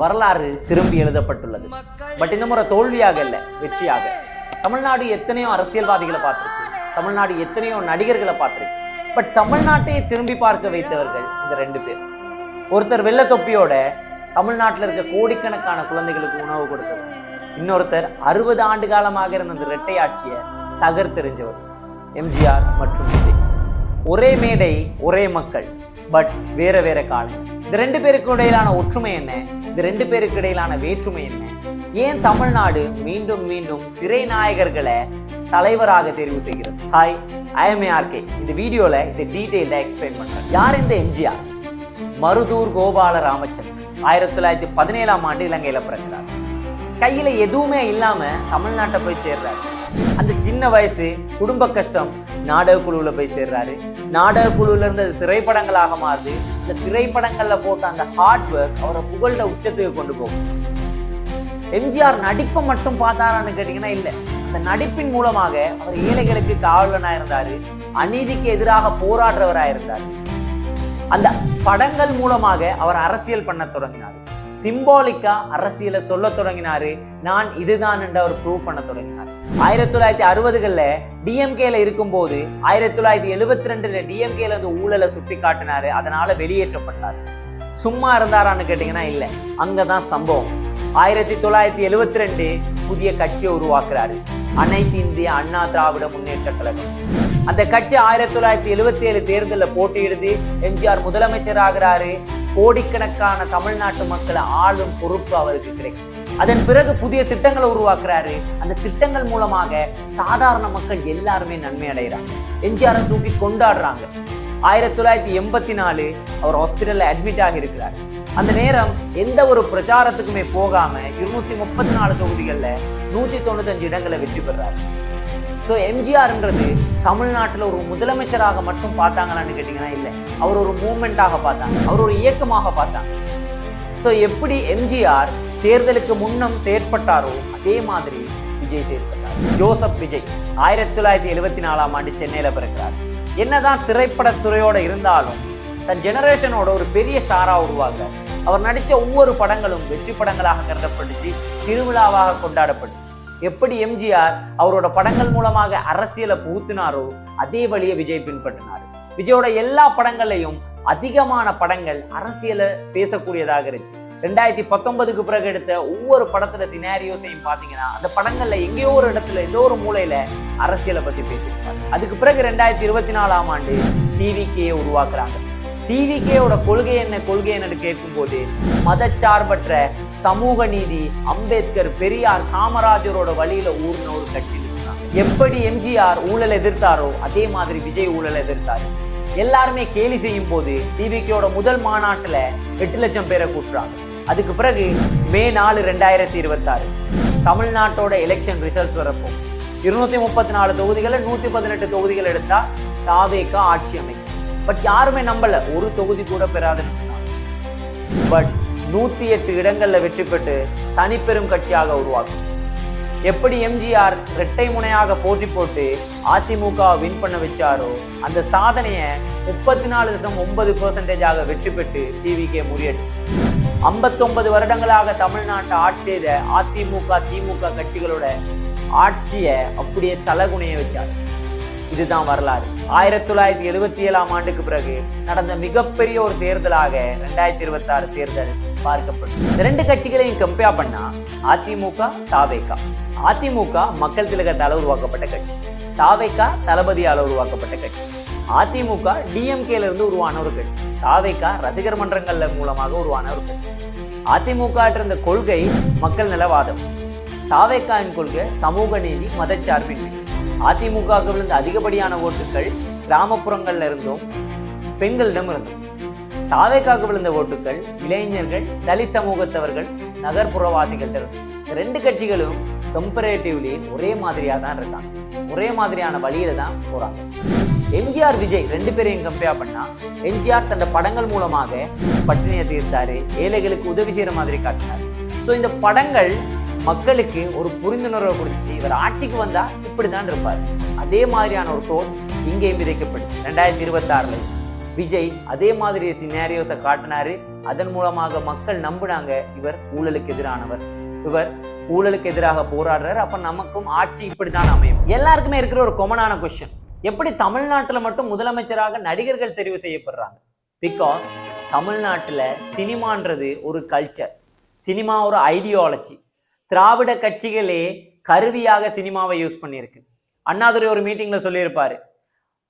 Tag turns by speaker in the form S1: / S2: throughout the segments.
S1: வரலாறு திரும்பி எழுதப்பட்டுள்ளது. பட் இந்த முறை தோல்வியாக இல்லை, வெற்றியாக. தமிழ்நாடு எத்தனையோ அரசியல்வாதிகளை பார்த்திருக்கு, தமிழ்நாடு எத்தனையோ நடிகர்களை பார்த்திருக்கு. பட் தமிழ்நாட்டையே திரும்பி பார்க்க வைத்தவர்கள் இந்த ரெண்டு பேர். ஒருத்தர் வெள்ளை தொப்பியோட தமிழ்நாட்டில் இருக்க கோடிக்கணக்கான குழந்தைகளுக்கு உணவு கொடுத்தவர். இன்னொருத்தர் 60 ஆண்டு காலமாக இருந்த இந்த இரட்டை ஆட்சியை தகர்த்தெறிஞ்சவர் எம்ஜிஆர் மற்றும் விஜய். ஒரே மேடை, ஒரே மக்கள், பட் வேற வேற காலம். இந்த ரெண்டு பேருக்கு இடையிலான ஒற்றுமை என்ன? இந்த ரெண்டு பேருக்கு இடையிலான வேற்றுமை என்ன? ஏன் தமிழ்நாடு மீண்டும் மீண்டும் திரைநாயகர்களை தலைவராக தேர்வு செய்கிறது? Hi, I am RK. இந்த வீடியோல இதை டீடைல்டா எக்ஸ்பிளைன் பண்றேன். யார் இந்த எம்ஜிஆர்? மருதூர் கோபால ராமச்சந்திரன் 1917ஆம் ஆண்டு இலங்கையில பிறக்கிறார். கையில எதுவுமே இல்லாம தமிழ்நாட்டை போய் சேர்றாரு. அந்த சின்ன வயசு, குடும்ப கஷ்டம், நாடக குழுவுல போய் சேர்றாரு. நாடக குழுல இருந்து அது திரைப்படங்களாக மாறுது. இந்த திரைப்படங்கள்ல போட்ட அந்த ஹார்ட் ஒர்க் அவரை புகழ்ந்த உச்சத்துக்கு கொண்டு போகும். எம்ஜிஆர் நடிப்பை மட்டும் பார்த்தாரான்னு கேட்டீங்கன்னா இல்ல. அந்த நடிப்பின் மூலமாக அவர் ஏழைகளுக்கு காவலனா இருந்தாரு, அநீதிக்கு எதிராக போராடுறவராக இருந்தார். அந்த படங்கள் மூலமாக அவர் அரசியல் பண்ண தொடங்கினார். சிம்பாலிக்கா அரசியலை சொல்ல தொடங்கினாரு. நான் இதுதான் என்று அவர் ப்ரூவ் பண்ண தொடங்கினார். 1960களில் டிஎம்கேல இருக்கும் போது 1972 டிஎம்கேல வந்து ஊழலை சுட்டி காட்டினாரு. அதனால வெளியேற்றப்பட்டார். சும்மா இருந்தாரான்னு கேட்டீங்கன்னா இல்ல, அங்கதான் சம்பவம். 1972 புதிய கட்சியை உருவாக்குறாரு, அனைத்து இந்திய அண்ணா திராவிட முன்னேற்ற கழகம். அந்த கட்சி 1977 தேர்தலில் போட்டியிடுது. எம்ஜிஆர் முதலமைச்சர் ஆகிறாரு. கோடிக்கணக்கான தமிழ்நாட்டு மக்களை ஆளும் பொறுப்பு அவருக்கு கிடைக்கும். அதன் பிறகு புதிய திட்டங்களை உருவாக்குறாரு. அந்த திட்டங்கள் மூலமாக சாதாரண மக்கள் எல்லாருமே நன்மை அடைகிறாங்க. எம்ஜிஆரை தூக்கி கொண்டாடுறாங்க. 1984 அவர் ஹாஸ்பிட்டல்ல அட்மிட் ஆகி இருக்கிறார். அந்த நேரம் எந்த ஒரு பிரச்சாரத்துக்குமே போகாம 234 தொகுதிகளில் 195 இடங்களை வெற்றி பெறாரு. ஸோ எம்ஜிஆர்ன்றது தமிழ்நாட்டில் ஒரு முதலமைச்சராக மட்டும் பார்த்தாங்களான்னு கேட்டிங்கன்னா இல்லை, அவர் ஒரு மூமெண்ட்டாக பார்த்தாங்க, அவர் ஒரு இயக்கமாக பார்த்தாங்க. ஸோ எப்படி எம்ஜிஆர் தேர்தலுக்கு முன்னம் செயற்பட்டாரோ அதே மாதிரி விஜய் செயற்பட்டார். ஜோசப் விஜய் 1974ஆம் ஆண்டு சென்னையில் பிறக்கிறார். என்னதான் திரைப்படத்துறையோட இருந்தாலும் தன் ஜெனரேஷனோட ஒரு பெரிய ஸ்டாரா உருவாங்க. அவர் நடித்த ஒவ்வொரு படங்களும் வெற்றி படங்களாக கருதப்பட்டுச்சு, திருவிழாவாக கொண்டாடப்பட்டுச்சு. எப்படி எம்ஜிஆர் அவரோட படங்கள் மூலமாக அரசியலை புகுத்தினாரோ அதே வழியை விஜய் பின்பற்றினார். விஜயோட எல்லா படங்கள்லையும் அதிகமான படங்கள் அரசியலை பேசக்கூடியதாக இருந்துச்சு. 2019க்கு பிறகு எடுத்த ஒவ்வொரு படத்துல சினாரியோஸையும் பாத்தீங்கன்னா அந்த படங்கள்ல எங்கேயோ ஒரு இடத்துல ஏதோ ஒரு மூலையில அரசியலை பத்தி பேசியிருப்பாங்க. அதுக்கு பிறகு 2024ஆம் ஆண்டு டிவிகேயை உருவாக்குறாங்க. டிவிகேயோட கொள்கை என்னன்னு கேட்கும் போது மதச்சார்பற்ற சமூக நீதி, அம்பேத்கர், பெரியார், காமராஜரோட வழியில ஊர்ன ஒரு கட்சி. எப்படி எம்ஜிஆர் ஊழல் எதிர்த்தாரோ அதே மாதிரி விஜய் ஊழல் எதிர்த்தாரு. எல்லாருமே கேலி செய்யும் போது டிவிகேயோட முதல் மாநாட்டுல 8 லட்சம் பேரை கூட்டுறாங்க. அதுக்கு பிறகு மே 4, 2026 தமிழ்நாட்டோட எலெக்ஷன் ரிசல்ட்ஸ் வரப்போ 234 தொகுதிகளை 118 தொகுதிகள் எடுத்தா தாவேகா ஆட்சி அமைக்கும். பட் யாருமே நம்பல, ஒரு தொகுதி கூட பெறாதுன்னு சொன்னாங்க. பட் 108 இடங்கள்ல வெற்றி பெற்று தனிப்பெரும் கட்சியாக உருவாக்குச்சு. எப்படி எம்ஜிஆர் இரட்டை முனையாக போட்டி போட்டு அதிமுக வின் பண்ண வச்சாரோ அந்த சாதனையை 34.9% வெற்றி பெற்று டிவிகே முறியடிச்சு. 59 வருடங்களாக தமிழ்நாட்டை ஆட்சி செய்த அதிமுக, திமுக கட்சிகளோட ஆட்சியை அப்படியே தலகுனைய வச்சார். இதுதான் வரலாறு. 1977ஆம் ஆண்டுக்கு பிறகு நடந்த மிகப்பெரிய ஒரு தேர்தலாக 2026 தேர்தல் பார்க்கப்பட்டது. இந்த ரெண்டு கட்சிகளையும் கம்பேர் பண்ணா அதிமுக, தாவேகா. அதிமுக மக்கள் திலகத்தால் உருவாக்கப்பட்ட கட்சி, தாவேகா தளபதியால் உருவாக்கப்பட்ட கட்சி. அதிமுக டிஎம்கேல இருந்து உருவான ஒரு கட்சி, தாவேகா ரசிகர் மன்றங்கள்ல மூலமாக உருவான ஒரு கட்சி. அதிமுக இருந்த கொள்கை மக்கள் நலவாதம், தாவேகாவின் கொள்கை சமூக நீதி, மதச்சார்பின்மை. அதிமுகவுக்கு விழுந்த அதிகப்படியான ஓட்டுகள் கிராமப்புறங்கள்ல இருந்தும் பெண்களிடம் இருந்தும். தாவேகாவுக்கு விழுந்த ஓட்டுகள் இளைஞர்கள், தலித் சமூகத்தவர்கள், நகர்ப்புறவாசிகள் இருந்தும். ரெண்டு கட்சிகளும் கம்பேரேட்டிவ்லி ஒரே மாதிரியா தான் இருக்காங்க, ஒரே மாதிரியான வழியில தான் போறாங்க. எம்ஜிஆர், விஜய் ரெண்டு பேரையும் கம்பேர் பண்ணா எம்ஜிஆர் தன் படங்கள் மூலமாக பட்டினியை தீர்த்தாரு, ஏழைகளுக்கு உதவி செய்யற மாதிரி காட்டினார். ஸோ இந்த படங்கள் மக்களுக்கு ஒரு புரிந்துணர்வை கொடுத்துச்சு. இவர் ஆட்சிக்கு வந்தா இப்படிதான் இருப்பார். அதே மாதிரியான ஒரு தோல் இங்கேயும் விதைக்கப்பட்டுச்சு. 2026 விஜய் அதே மாதிரி சினாரியோஸை காட்டினாரு. அதன் மூலமாக மக்கள் நம்பினாங்க இவர் ஊழலுக்கு எதிரானவர், இவர் ஊழலுக்கு எதிராக போராடுறாரு, அப்ப நமக்கும் ஆட்சி இப்படிதான் அமையும். எல்லாருக்குமே இருக்கிற ஒரு காமனான கொஸ்டின், எப்படி தமிழ்நாட்டுல மட்டும் முதலமைச்சராக நடிகர்கள் தெரிவு செய்யப்படுறாங்க? பிகாஸ் தமிழ்நாட்டுல சினிமான்றது ஒரு கல்ச்சர், சினிமா ஒரு ஐடியாலஜி. திராவிட கட்சிகளே கருவியாக சினிமாவை யூஸ் பண்ணியிருக்கு. அண்ணாதுரை ஒரு மீட்டிங்ல சொல்லியிருப்பாரு,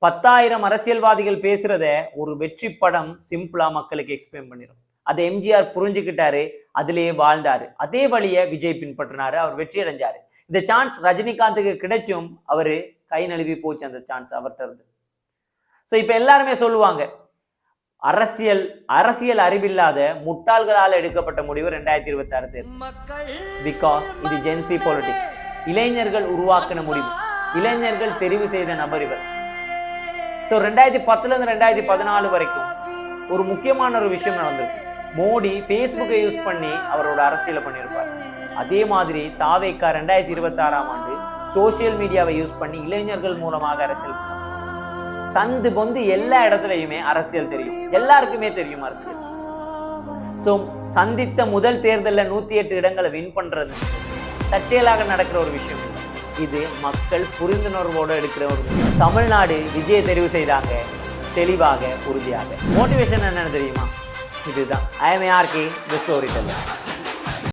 S1: 10,000 அரசியல்வாதிகள் பேசுறத ஒரு வெற்றி படம் சிம்பிளா மக்களுக்கு எக்ஸ்பிளைன் பண்ணிடும். அதை எம்ஜிஆர் புரிஞ்சுக்கிட்டாரு, அதிலேயே வாழ்ந்தாரு. அதே வழியை விஜய் பின்பற்றினாரு, அவர் வெற்றி அடைஞ்சாரு. இந்த சான்ஸ் ரஜினிகாந்துக்கு கிடைச்சும் அவரு கை நழுவி போச்சு அந்த சான்ஸ் அவர்கிட்ட இருந்து. ஸோ இப்போ எல்லாருமே சொல்லுவாங்க, அரசியல் அறிவில்லாத முட்டாள்களால் எடுக்கப்பட்ட முடிவு 2026 தேர்தல். பிகாஸ் இது ஜென்சி பாலிடிக்ஸ், இளைஞர்கள் உருவாக்கின முடிவு, இளைஞர்கள் தெரிவு செய்த நபர் இவர். ஸோ 2010 இருந்து 2014 வரைக்கும் ஒரு முக்கியமான ஒரு விஷயம் நடந்திருக்கு. மோடி ஃபேஸ்புக்கை யூஸ் பண்ணி அவரோட அரசியலை பண்ணியிருப்பார். அதே மாதிரி தாவேக்கா 2026ஆம் ஆண்டு சோசியல் மீடியாவை யூஸ் பண்ணி இளைஞர்கள் மூலமாக அரசியல் பண்ணார். சந்து பொந்து எல்லா இடத்துலையுமே அரசியல் தெரியும், எல்லாருக்குமே தெரியும் அரசியல். ஸோ சந்தித்த முதல் தேர்தலில் 108 இடங்களை வின் பண்றது தற்செயலாக நடக்கிற ஒரு விஷயம். இது மக்கள் புரிந்துணர்வோடு எடுக்கிற ஒரு தமிழ்நாடு விஜயை தெரிவு செய்தாங்க, தெளிவாக உறுதியாக. மோட்டிவேஷன் என்னன்னு தெரியுமா? இதுதான். I am ARK, the story teller.